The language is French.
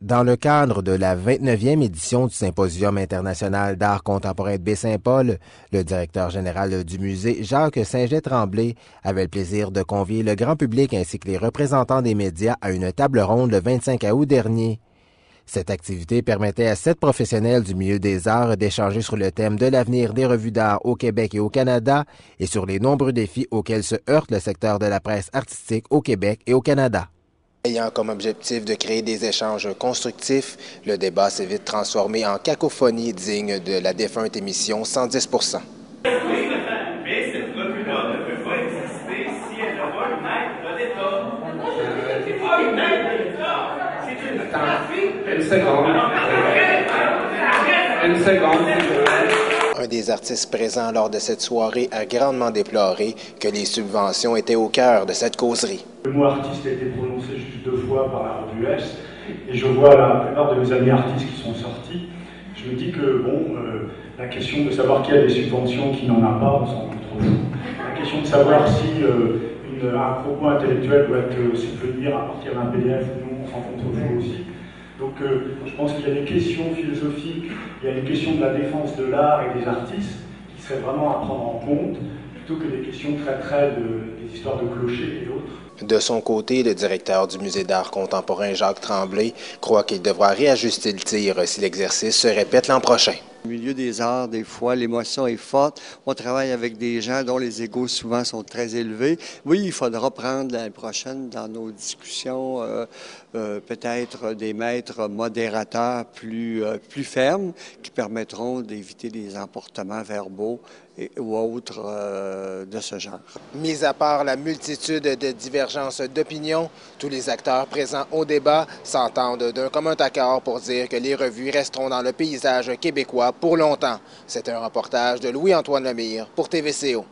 Dans le cadre de la 29e édition du Symposium international d'art contemporain de Baie-Saint-Paul, le directeur général du musée, Jacques Saint-Gelais-Tremblay, avait le plaisir de convier le grand public ainsi que les représentants des médias à une table ronde le 25 août dernier. Cette activité permettait à 7 professionnels du milieu des arts d'échanger sur le thème de l'avenir des revues d'art au Québec et au Canada et sur les nombreux défis auxquels se heurte le secteur de la presse artistique au Québec et au Canada. Ayant comme objectif de créer des échanges constructifs, le débat s'est vite transformé en cacophonie digne de la défunte émission 110 Oui, mais cette revue-là ne peut pas exister si elle n'a pas une aide de l'État. C'est pas une aide de l'État, c'est une trafic. Une seconde. Un des artistes présents lors de cette soirée a grandement déploré que les subventions étaient au cœur de cette causerie. Le mot artiste a été prononcé juste 2 fois par la revue S, et je vois la plupart de mes amis artistes qui sont sortis. Je me dis que, la question de savoir qui a des subventions, qui n'en a pas, on s'en rend trop fou. La question de savoir si un propos intellectuel doit être subvenir à partir d'un PDF ou non, on s'en rend trop fou aussi. Donc je pense qu'il y a des questions philosophiques, il y a des questions de la défense de l'art et des artistes qui seraient vraiment à prendre en compte, plutôt que des questions très des histoires de clochers et autres. De son côté, le directeur du Musée d'art contemporain, Jacques Tremblay, croit qu'il devra réajuster le tir si l'exercice se répète l'an prochain. Au milieu des arts, des fois, l'émotion est forte. On travaille avec des gens dont les égos souvent sont très élevés. Oui, il faudra prendre l'année prochaine dans nos discussions peut-être des maîtres modérateurs plus fermes qui permettront d'éviter des emportements verbaux ou autres de ce genre. Mis à part la multitude de divergences d'opinions, tous les acteurs présents au débat s'entendent d'un commun accord pour dire que les revues resteront dans le paysage québécois pour longtemps. C'est un reportage de Louis-Antoine Lemire pour TVCO.